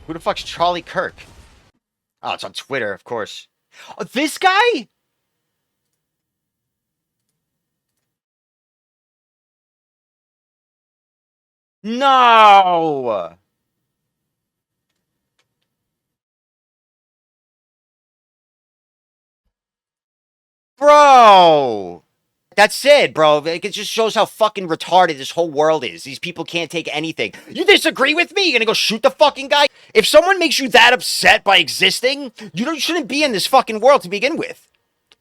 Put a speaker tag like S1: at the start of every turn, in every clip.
S1: Who the fuck's Charlie Kirk? Oh, it's on Twitter, of course. Oh, this guy? No! Bro! That's it, bro. It just shows how fucking retarded this whole world is. These people can't take anything. You disagree with me? You're gonna go shoot the fucking guy? If someone makes you that upset by existing, you shouldn't be in this fucking world to begin with.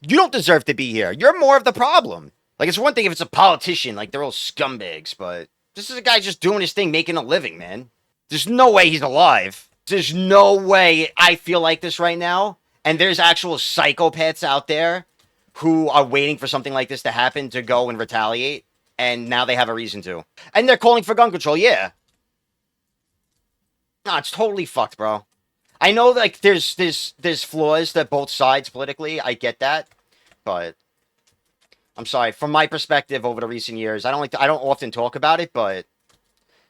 S1: You don't deserve to be here. You're more of the problem. Like, it's one thing if it's a politician, like, they're all scumbags, but this is a guy just doing his thing, making a living, man. There's no way he's alive. There's no way I feel like this right now. And there's actual psychopaths out there who are waiting for something like this to happen to go and retaliate, and now they have a reason to. And they're calling for gun control, yeah. No, it's totally fucked, bro. I know, like, there's flaws to both sides politically, I get that, but I'm sorry, from my perspective over the recent years, I don't often talk about it, but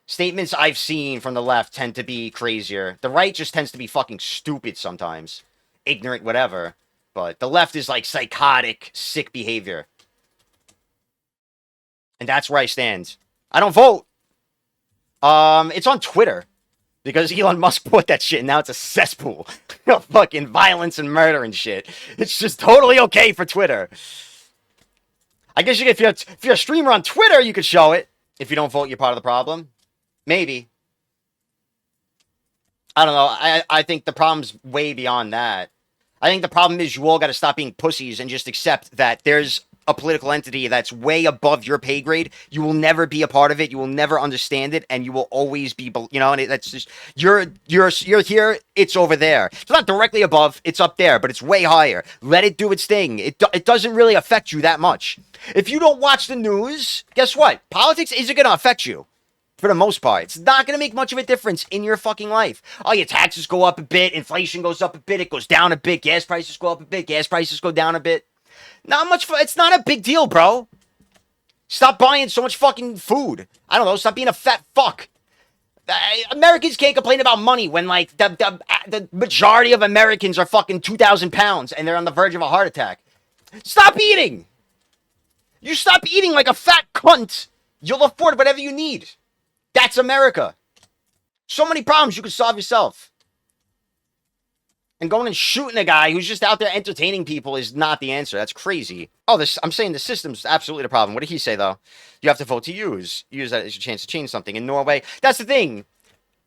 S1: statements I've seen from the left tend to be crazier. The right just tends to be fucking stupid sometimes. Ignorant, whatever. But the left is like psychotic, sick behavior. And that's where I stand. I don't vote. It's on Twitter. Because Elon Musk put that shit and now it's a cesspool of fucking violence and murder and shit. It's just totally okay for Twitter. I guess if you're a streamer on Twitter, you could show it. If you don't vote, you're part of the problem. Maybe. I don't know. I think the problem's way beyond that. I think the problem is you all got to stop being pussies and just accept that there's a political entity that's way above your pay grade. You will never be a part of it. You will never understand it, and you will always be, you know. And that's just you're here. It's over there. It's not directly above. It's up there, but it's way higher. Let it do its thing. It doesn't really affect you that much. If you don't watch the news, guess what? Politics isn't going to affect you. For the most part, it's not going to make much of a difference in your fucking life. Oh, your taxes go up a bit, inflation goes up a bit, it goes down a bit, gas prices go up a bit, gas prices go down a bit. Not much, it's not a big deal, bro. Stop buying so much fucking food. I don't know, stop being a fat fuck. Americans can't complain about money when, like, the majority of Americans are fucking 2,000 pounds and they're on the verge of a heart attack. Stop eating! You stop eating like a fat cunt. You'll afford whatever you need. That's America. So many problems you could solve yourself. And going and shooting a guy who's just out there entertaining people is not the answer. That's crazy. Oh, I'm saying the system's absolutely the problem. What did he say, though? You have to vote to use. Use that as your chance to change something. In Norway, that's the thing.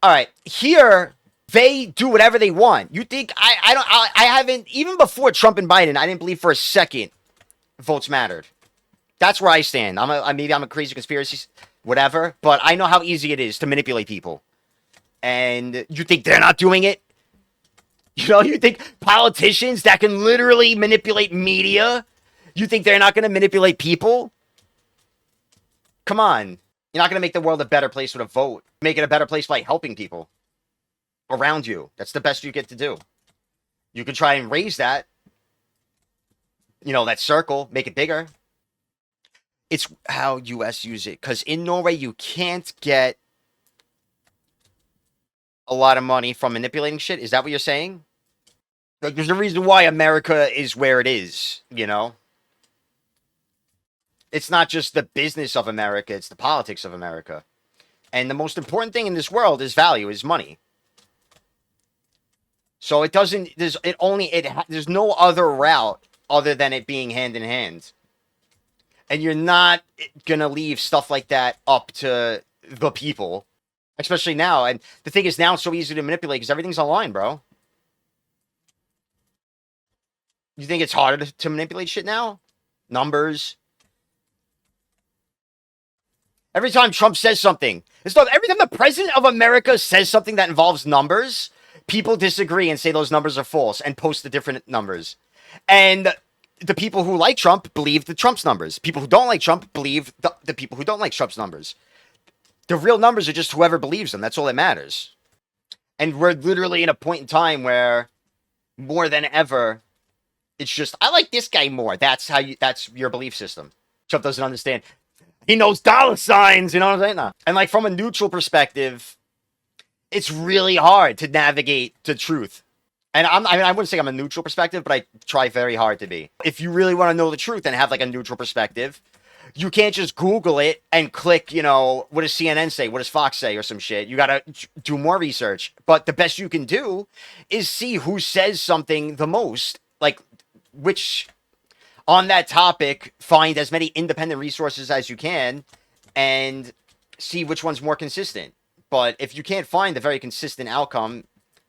S1: All right, here, they do whatever they want. You think, I haven't, even before Trump and Biden, I didn't believe for a second votes mattered. That's where I stand. Maybe I'm a crazy conspiracy, whatever, but I know how easy it is to manipulate people. And you think they're not doing it? You know, you think politicians that can literally manipulate media, you think they're not going to manipulate people? Come on. You're not going to make the world a better place with a vote. Make it a better place by helping people around you. That's the best you get to do. You can try and raise that, you know, that circle, make it bigger. It's how U.S. use it. Because in Norway, you can't get a lot of money from manipulating shit. Is that what you're saying? Like, there's a reason why America is where it is, you know? It's not just the business of America, it's the politics of America. And the most important thing in this world is value, is money. So it doesn't, there's no other route other than it being hand in hand. And you're not going to leave stuff like that up to the people. Especially now. And the thing is, now it's so easy to manipulate because everything's online, bro. You think it's harder to manipulate shit now? Numbers. Every time Trump says something. Every time the president of America says something that involves numbers, people disagree and say those numbers are false and post the different numbers. And the people who like Trump believe the Trump's numbers. People who don't like Trump believe the people who don't like Trump's numbers. The real numbers are just whoever believes them. That's all that matters. And we're literally in a point in time where more than ever, it's just, I like this guy more. That's your belief system. Trump doesn't understand. He knows dollar signs, you know what I'm saying? No. And like from a neutral perspective, It's really hard to navigate to truth. And I wouldn't say I'm a neutral perspective, but I try very hard to be. If you really want to know the truth and have like a neutral perspective, you can't just Google it and click, what does CNN say? What does Fox say or some shit? You got to do more research. But the best you can do is see who says something the most, like which on that topic, find as many independent resources as you can and see which one's more consistent. But if you can't find a very consistent outcome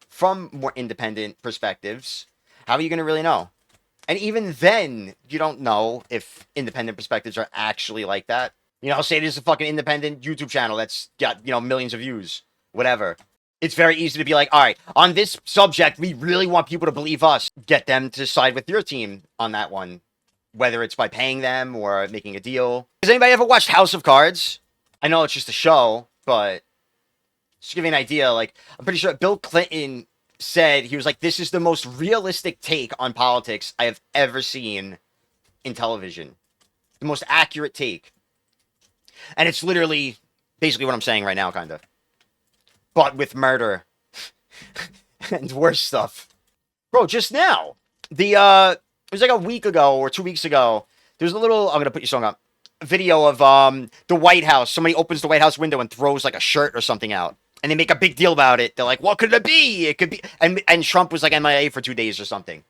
S1: from more independent perspectives, how are you going to really know? And even then, you don't know if independent perspectives are actually like that. Say there's a fucking independent YouTube channel that's got, millions of views, whatever. It's very easy to be like, all right, on this subject, we really want people to believe us. Get them to side with your team on that one, whether it's by paying them or making a deal. Has anybody ever watched House of Cards? I know it's just a show, but just to give you an idea, like, I'm pretty sure Bill Clinton said, he was like, this is the most realistic take on politics I have ever seen in television. The most accurate take. And it's literally basically what I'm saying right now, kind of. But with murder. And worse stuff. Bro, just now. It was like a week ago or 2 weeks ago. There's a little, I'm going to put your song up. A video of the White House. Somebody opens the White House window and throws like a shirt or something out. And they make a big deal about it. They're like, what could it be? It could be. And Trump was like MIA for 2 days or something.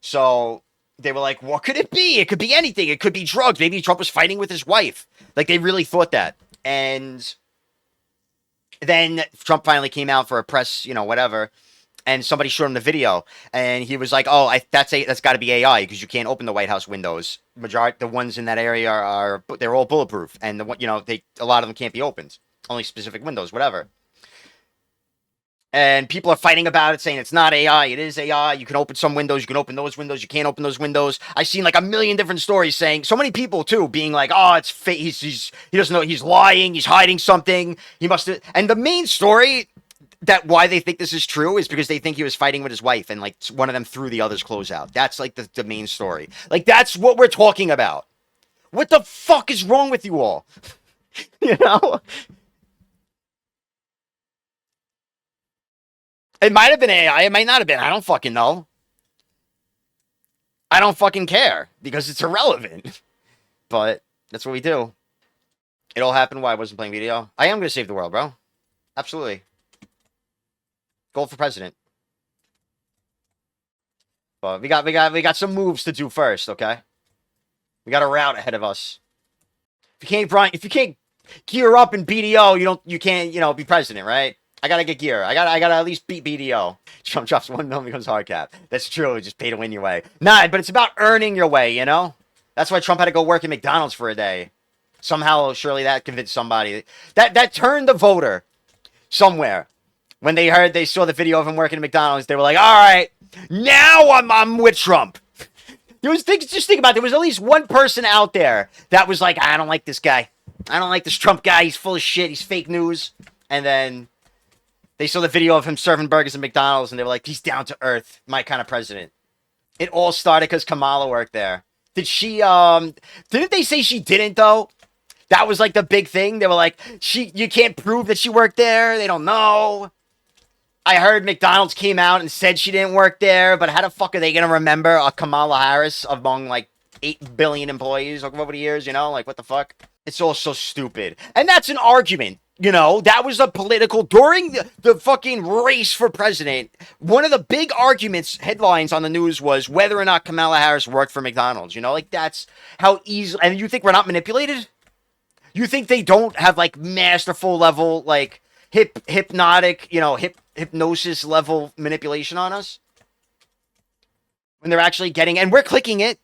S1: So they were like, what could it be? It could be anything. It could be drugs. Maybe Trump was fighting with his wife. Like, they really thought that. And then Trump finally came out for a press, whatever. And somebody showed him the video. And he was like, oh, that's got to be AI because you can't open the White House windows. The ones in that area they're all bulletproof. And a lot of them can't be opened. Only specific windows, whatever. And people are fighting about it, saying it's not AI, it is AI. You can open some windows, you can open those windows, you can't open those windows. I've seen like a million different stories saying, so many people too, being like, oh, it's fake. He doesn't know, he's lying, he's hiding something. He must have. And the main story that why they think this is true is because they think he was fighting with his wife and like one of them threw the other's clothes out. That's like the main story. Like, that's what we're talking about. What the fuck is wrong with you all? It might have been AI. It might not have been. I don't fucking know. I don't fucking care because it's irrelevant. But that's what we do. It all happened while I wasn't playing video. I am going to save the world, bro. Absolutely. Goal for president. But we got some moves to do first, okay? We got a route ahead of us. If you can't gear up in BDO, you can't, be president, right? I gotta get gear. I gotta at least beat BDO. Trump drops 1 million becomes hard cap. That's true. Just pay to win your way. Nah, but it's about earning your way, That's why Trump had to go work at McDonald's for a day. Somehow, surely that convinced somebody. That turned the voter somewhere. When they saw the video of him working at McDonald's, they were like, all right, now I'm with Trump. Just think about it. There was at least one person out there that was like, I don't like this guy. I don't like this Trump guy. He's full of shit. He's fake news. And then they saw the video of him serving burgers at McDonald's, and they were like, he's down to earth, my kind of president. It all started because Kamala worked there. Did she, didn't they say she didn't, though? That was, like, the big thing. They were like, you can't prove that she worked there. They don't know. I heard McDonald's came out and said she didn't work there, but how the fuck are they going to remember a Kamala Harris among, like, 8 billion employees over the years, Like, what the fuck? It's all so stupid. And that's an argument. That was a political, during the fucking race for president, one of the big arguments, headlines on the news was whether or not Kamala Harris worked for McDonald's, like that's how easy, and you think we're not manipulated? You think they don't have like masterful level, like hypnotic, hypnosis level manipulation on us? When they're actually getting, and we're clicking it.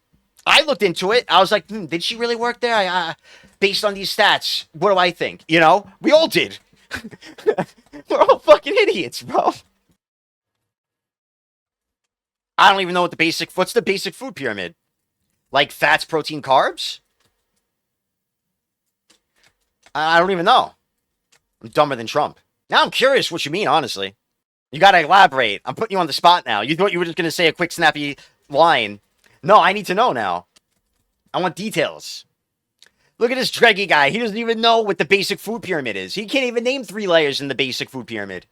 S1: I looked into it. I was like, did she really work there? Based on these stats, what do I think? We all did. We're all fucking idiots, bro. I don't even know what's the basic food pyramid? Like fats, protein, carbs? I don't even know. I'm dumber than Trump. Now I'm curious what you mean, honestly. You gotta elaborate. I'm putting you on the spot now. You thought you were just gonna say a quick, snappy line. No, I need to know now. I want details. Look at this Dreggy guy. He doesn't even know what the basic food pyramid is. He can't even name 3 layers in the basic food pyramid.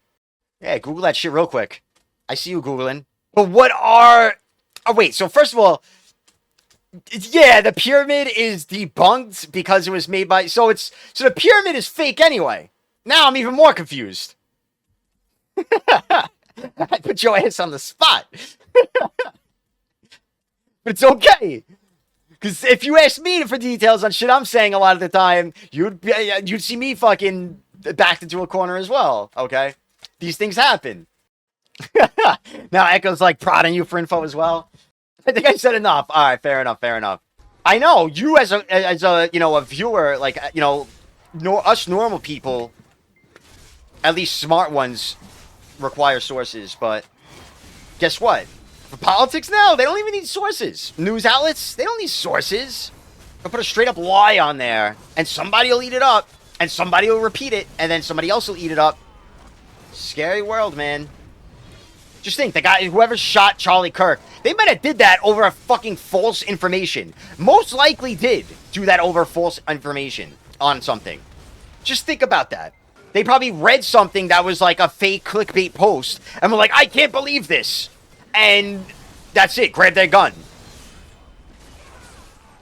S1: Yeah, Google that shit real quick. I see you Googling. But what are... Oh, wait. So first of all, yeah, the pyramid is debunked because it was made by... So the pyramid is fake anyway. Now I'm even more confused. I put your ass on the spot. But it's okay. Because if you ask me for details on shit I'm saying a lot of the time, you'd see me fucking backed into a corner as well, okay? These things happen. Now Echo's like prodding you for info as well. I think I said enough. All right, fair enough, fair enough. I know you as a you know a viewer, like you know, us normal people, at least smart ones, require sources. But guess what? For politics now, they don't even need sources. News outlets, they don't need sources. They'll put a straight up lie on there, and somebody will eat it up, and somebody will repeat it, and then somebody else will eat it up. Scary world, man. Just think, the guy, whoever shot Charlie Kirk, they might have did that over a fucking false information. Most likely did do that over false information on something. Just think about that. They probably read something that was like a fake clickbait post, and were like, I can't believe this. And that's it, grabbed their gun.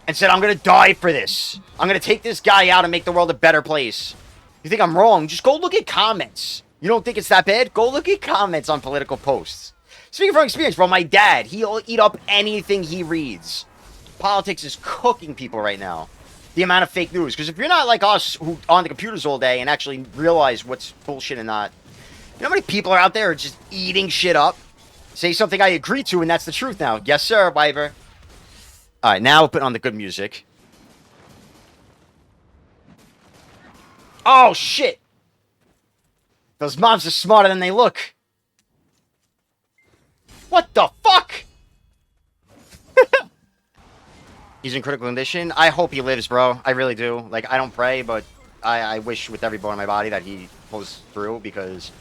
S1: And said, I'm gonna die for this. I'm gonna take this guy out and make the world a better place. You think I'm wrong? Just go look at comments. You don't think it's that bad? Go look at comments on political posts. Speaking from experience, bro, my dad, he'll eat up anything he reads. Politics is cooking people right now. The amount of fake news. Because if you're not like us, who on the computers all day and actually realize what's bullshit and not, you know how many people are out there just eating shit up? Say something I agree to, and that's the truth now. Yes, sir, Wyver. All right, now we'll put on the good music. Oh, shit. Those mobs are smarter than they look. What the fuck? He's in critical condition. I hope he lives, bro. I really do. Like, I don't pray, but I wish with every bone in my body that he pulls through because,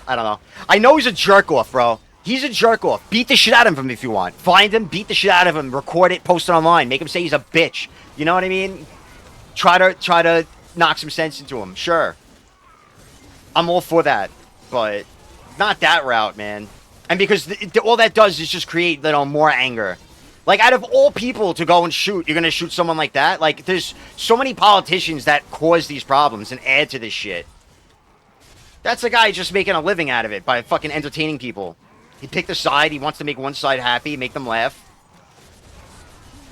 S1: I don't know. I know he's a jerk-off, bro. He's a jerk-off. Beat the shit out of him if you want. Find him, beat the shit out of him, record it, post it online. Make him say he's a bitch. You know what I mean? Try to knock some sense into him. Sure. I'm all for that, but not that route, man. And because all that does is just create, you know, more anger. Like, out of all people to go and shoot, you're going to shoot someone like that? Like, there's so many politicians that cause these problems and add to this shit. That's a guy just making a living out of it by fucking entertaining people. He picked a side. He wants to make one side happy, make them laugh.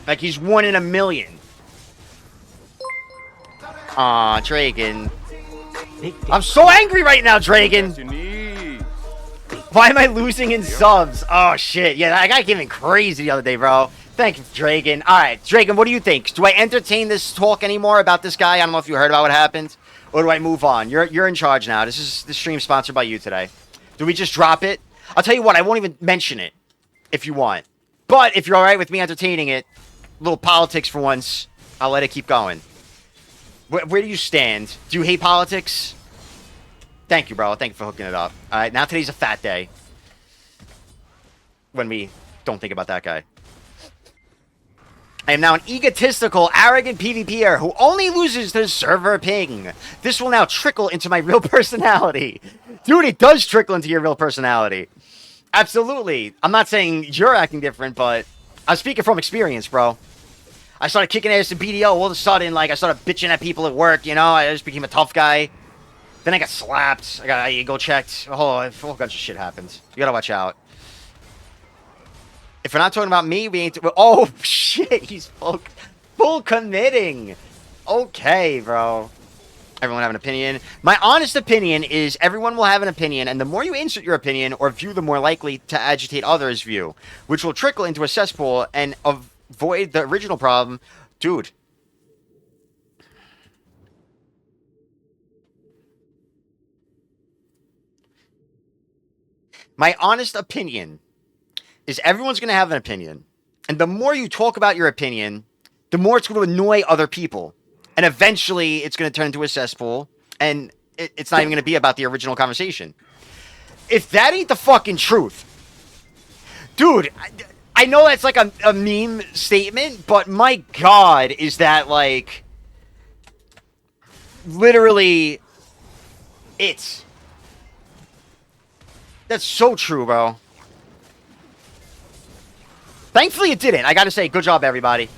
S1: Like, he's one in a million. Aw, Dragon. I'm so angry right now, Dragon. Why am I losing in subs? Oh, shit. Yeah, that guy came in crazy the other day, bro. Thank you, Dragon. All right, Dragon, what do you think? Do I entertain this talk anymore about this guy? I don't know if you heard about what happened. Or do I move on? You're in charge now. This stream sponsored by you today. Do we just drop it? I'll tell you what, I won't even mention it if you want. But if you're all right with me entertaining it, a little politics for once, I'll let it keep going. Where do you stand? Do you hate politics? Thank you, bro. Thank you for hooking it up. All right, now today's a fat day. When we don't think about that guy. I am now an egotistical, arrogant PvPer who only loses to server ping. This will now trickle into my real personality. Dude, it does trickle into your real personality. Absolutely. I'm not saying you're acting different, but I'm speaking from experience, bro. I started kicking ass in BDO. All of a sudden, like, I started bitching at people at work, you know? I just became a tough guy. Then I got slapped. I got ego checked. A whole bunch of shit happens. You gotta watch out. If we're not talking about me, we ain't... Oh, shit. He's full committing. Okay, bro. Everyone have an opinion. My honest opinion is everyone will have an opinion, and the more you insert your opinion or view, the more likely to agitate others' view, which will trickle into a cesspool and avoid the original problem. Dude. My honest opinion is everyone's going to have an opinion. And the more you talk about your opinion, the more it's going to annoy other people. And eventually, it's going to turn into a cesspool. And it's not even going to be about the original conversation. If that ain't the fucking truth. Dude, I know that's like a meme statement, but my God, is that like... literally... it. That's so true, bro. Thankfully, it didn't. I gotta say, good job, everybody.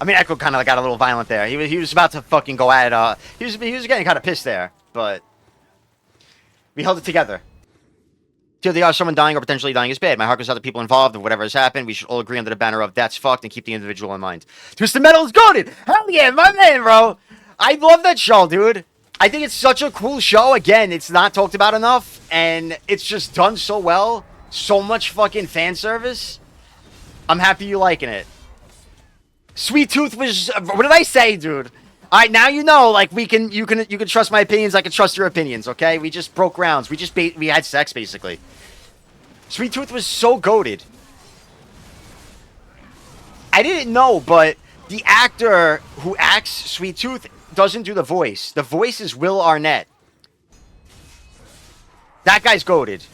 S1: I mean, Echo kind of got a little violent there. He was about to fucking go at it. He was getting kind of pissed there, but we held it together. Till the odds of someone dying or potentially dying is bad. My heart goes out to people involved and whatever has happened. We should all agree under the banner of that's fucked and keep the individual in mind. Twisted Metal is goated! Hell yeah, my man, bro! I love that show, dude. I think it's such a cool show. Again, it's not talked about enough, and it's just done so well. So much fucking fan service. I'm happy you're liking it. Sweet Tooth was... What did I say, dude? Alright, now you know, like, you can trust my opinions, I can trust your opinions, okay? We just broke grounds. We had sex, basically. Sweet Tooth was so goated. I didn't know, but the actor who acts Sweet Tooth doesn't do the voice. The voice is Will Arnett. That guy's goated.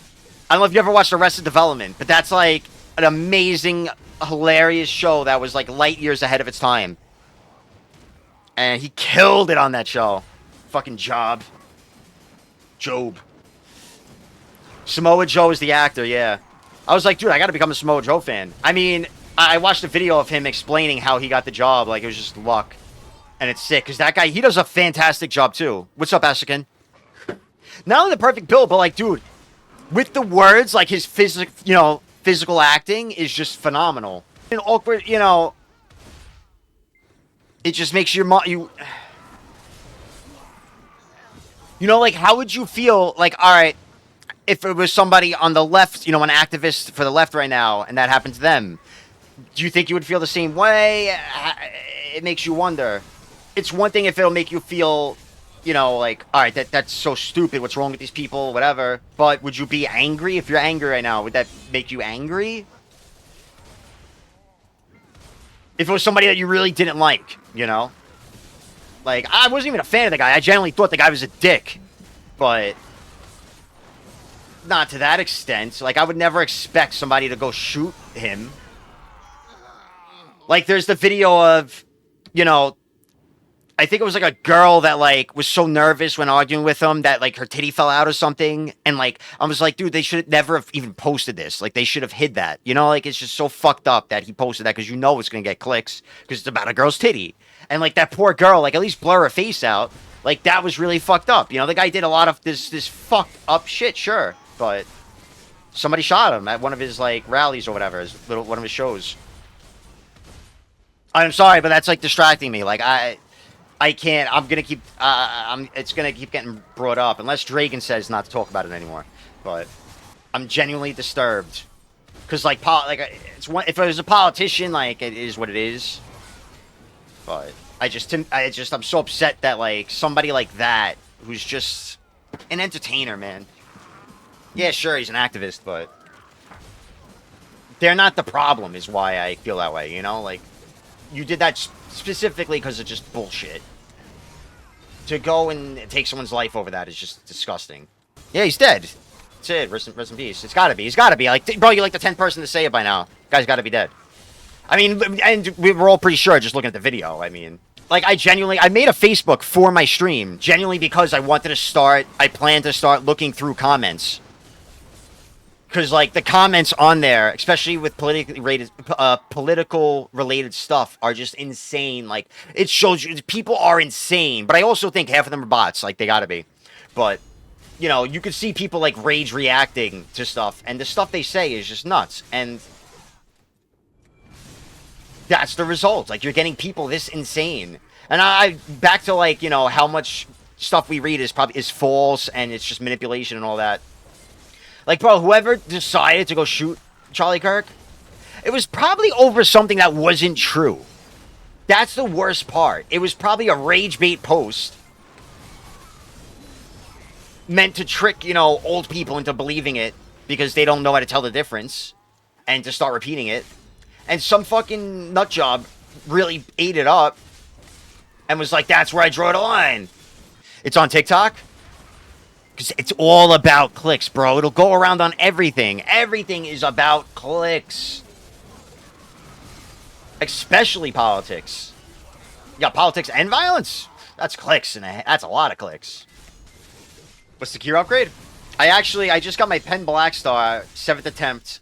S1: I don't know if you ever watched Arrested Development, but that's, like, an amazing, hilarious show that was, like, light years ahead of its time. And he killed it on that show. Fucking Job. Samoa Joe is the actor, yeah. I was like, dude, I gotta become a Samoa Joe fan. I mean, I watched a video of him explaining how he got the job. Like, it was just luck. And it's sick, because that guy, he does a fantastic job, too. What's up, Asican? Not only the perfect build, but, like, dude, with the words, like, his physical acting is just phenomenal. And awkward, you know... It just makes your you know, like, how would you feel, like, all right, if it was somebody on the left, you know, an activist for the left right now, and that happened to them? Do you think you would feel the same way? It makes you wonder. It's one thing if it'll make you feel, you know, like, all right, that's so stupid, what's wrong with these people, whatever. But would you be angry? If you're angry right now, would that make you angry? If it was somebody that you really didn't like, you know? Like, I wasn't even a fan of the guy. I genuinely thought the guy was a dick. But... not to that extent. Like, I would never expect somebody to go shoot him. Like, there's the video of, you know... I think it was, like, a girl that, like, was so nervous when arguing with him that, like, her titty fell out or something. And, like, I was like, dude, they should never have even posted this. Like, they should have hid that. You know, like, it's just so fucked up that he posted that because you know it's going to get clicks because it's about a girl's titty. And, like, that poor girl, like, at least blur her face out. Like, that was really fucked up. You know, the guy did a lot of this fucked up shit, sure. But somebody shot him at one of his, like, rallies or whatever. One of his shows. I'm sorry, but that's, like, distracting me. Like, I can't. I'm gonna keep. It's gonna keep getting brought up unless Dragon says not to talk about it anymore. But I'm genuinely disturbed because, like, it's one. If I was a politician, like, it is what it is. But I'm so upset that, like, somebody like that who's just an entertainer, man. Yeah, sure, he's an activist, but they're not the problem. Is why I feel that way. You know, like, you did that specifically because of just bullshit. To go and take someone's life over that is just disgusting. Yeah, he's dead. That's it. Rest in peace. It's gotta be. He's gotta be. Like, bro, you're like the 10th person to say it by now. Guy's gotta be dead. I mean, and we were all pretty sure just looking at the video. I mean, like, I made a Facebook for my stream, genuinely because I planned to start looking through comments. Because, like, the comments on there, especially with political related stuff, are just insane. Like, it shows you people are insane. But I also think half of them are bots. Like, they gotta be. But, you know, you could see people, like, rage reacting to stuff. And the stuff they say is just nuts. And that's the result. Like, you're getting people this insane. And back to, like, you know, how much stuff we read is false. And it's just manipulation and all that. Like, bro, whoever decided to go shoot Charlie Kirk, it was probably over something that wasn't true. That's the worst part. It was probably a rage bait post meant to trick, you know, old people into believing it because they don't know how to tell the difference and to start repeating it. And some fucking nutjob really ate it up and was like, that's where I draw the line. It's on TikTok. Because it's all about clicks, bro. It'll go around on everything. Everything is about clicks. Especially politics. You got politics and violence. That's clicks, and that's a lot of clicks. What's the gear upgrade? I just got my Pen Black Star, 7th attempt,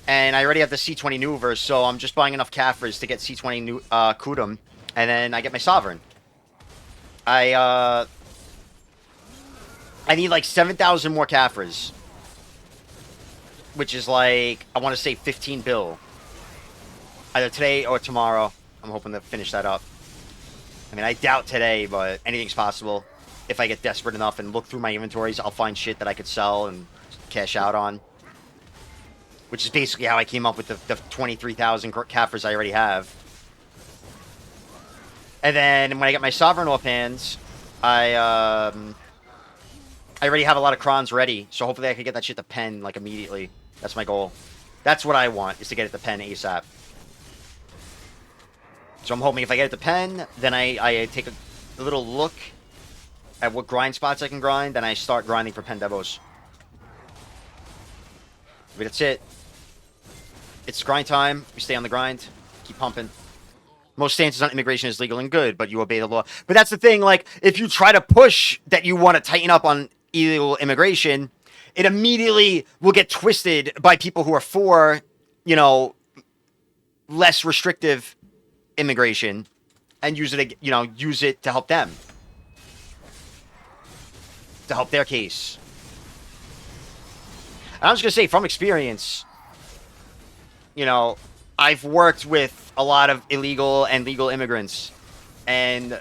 S1: and I already have the C20 Nuver, so I'm just buying enough Kafirs to get C20 Kudum, and then I get my Sovereign. I need like 7,000 more Kafirs, which is like, I want to say 15 bill. Either today or tomorrow. I'm hoping to finish that up. I mean, I doubt today, but anything's possible. If I get desperate enough and look through my inventories, I'll find shit that I could sell and cash out on. Which is basically how I came up with the 23,000 Kafirs I already have. And then when I get my Sovereign off hands, I already have a lot of crons ready, so hopefully I can get that shit to pen, like, immediately. That's my goal. That's what I want, is to get it to pen ASAP. So I'm hoping if I get it to pen, then I take a little look at what grind spots I can grind, and I start grinding for pen devos. But that's it. It's grind time. We stay on the grind. Keep pumping. Most stances on immigration is legal and good, but you obey the law. But that's the thing, like, if you try to push that you want to tighten up on illegal immigration, it immediately will get twisted by people who are for, you know, less restrictive immigration and use it, you know, use it to help them. To help their case. And I was going to say, from experience, you know, I've worked with a lot of illegal and legal immigrants, and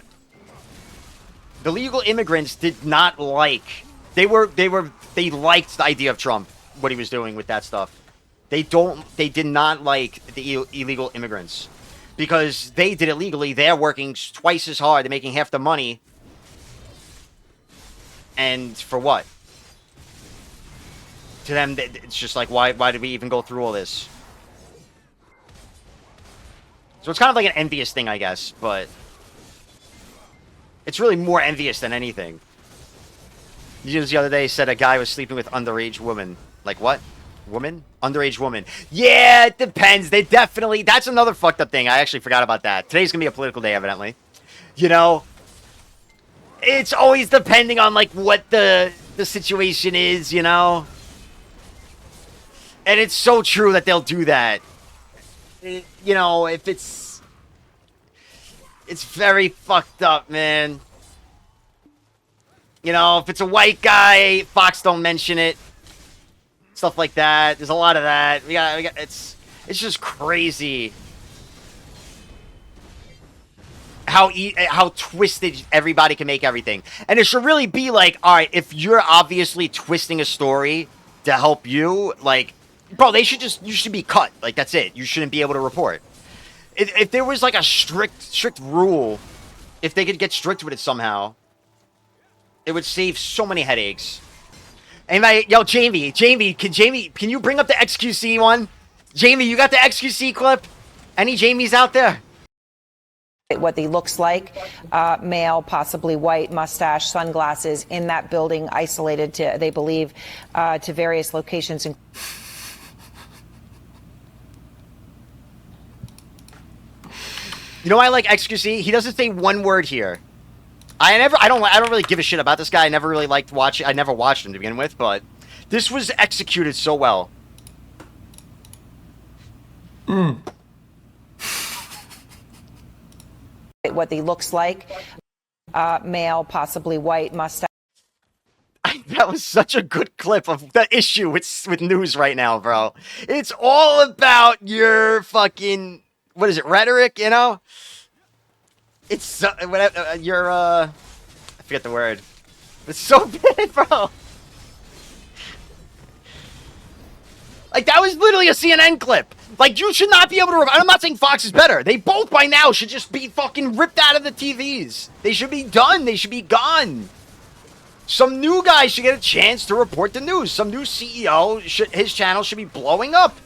S1: the legal immigrants did not like, they liked the idea of Trump, what he was doing with that stuff. They did not like the illegal immigrants because they did it legally. They're working twice as hard, they're making half the money. And for what? To them, it's just like, why did we even go through all this? So it's kind of like an envious thing, I guess, but it's really more envious than anything. News the other day said a guy was sleeping with underage woman. Like what? Woman? Underage woman. Yeah, it depends. They definitely... That's another fucked up thing. I actually forgot about that. Today's gonna be a political day, evidently. You know? It's always depending on, like, what the situation is, you know? And it's so true that they'll do that. You know, if it's very fucked up, man. You know, if it's a white guy, Fox don't mention it. Stuff like that. There's a lot of that. We got it's just crazy how twisted everybody can make everything. And it should really be like, all right, if you're obviously twisting a story to help you, like, bro, you should be cut. Like, that's it. You shouldn't be able to report. If there was, like, a strict rule, if they could get strict with it somehow, it would save so many headaches. Anybody, yo, Jamie, can you bring up the XQC one? Jamie, you got the XQC clip? Any Jamies out there?
S2: What he looks like, male, possibly white, mustache, sunglasses, in that building, isolated to, they believe, to various locations.
S1: You know why I like XQC? He doesn't say one word here. I don't really give a shit about this guy. I never really liked watching. I never watched him to begin with, but this was executed so well.
S2: What he looks like, male, possibly white, mustache.
S1: That was such a good clip of the issue with news right now, bro. It's all about your fucking, what is it, rhetoric, you know? It's whatever, I forget the word. It's so bad, bro. Like, that was literally a CNN clip. Like, you should not be able to... I'm not saying Fox is better. They both, by now, should just be fucking ripped out of the TVs. They should be done. They should be gone. Some new guy should get a chance to report the news. Some new CEO, his channel should be blowing up.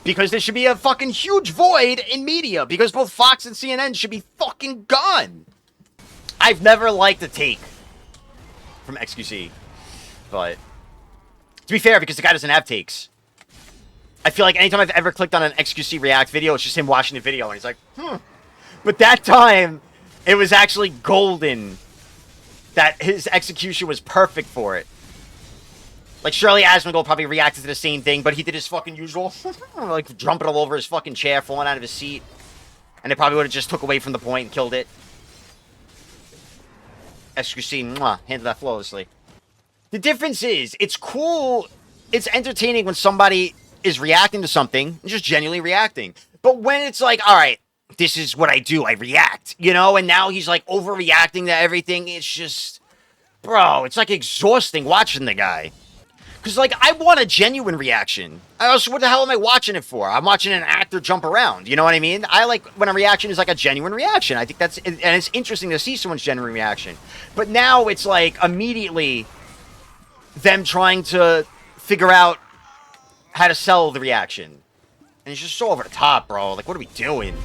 S1: Because there should be a fucking huge void in media. Because both Fox and CNN should be fucking gone. I've never liked a take from XQC. But, to be fair, because the guy doesn't have takes. I feel like anytime I've ever clicked on an XQC React video, it's just him watching the video, and he's like, But that time, it was actually golden. That his execution was perfect for it. Like, Shirley Asmongold probably reacted to the same thing, but he did his fucking usual. Like, jumping all over his fucking chair, falling out of his seat. And they probably would have just took away from the point and killed it. SQC, mwah, handled that flawlessly. The difference is, it's cool, it's entertaining when somebody is reacting to something, and just genuinely reacting. But when it's like, alright, this is what I do, I react, you know? And now he's, like, overreacting to everything, it's just... Bro, it's, like, exhausting watching the guy. Because, like, I want a genuine reaction. What the hell am I watching it for? I'm watching an actor jump around. You know what I mean? I like when a reaction is, like, a genuine reaction. I think that's... And it's interesting to see someone's genuine reaction. But now it's, like, immediately them trying to figure out how to sell the reaction. And it's just so over the top, bro. Like, what are we doing?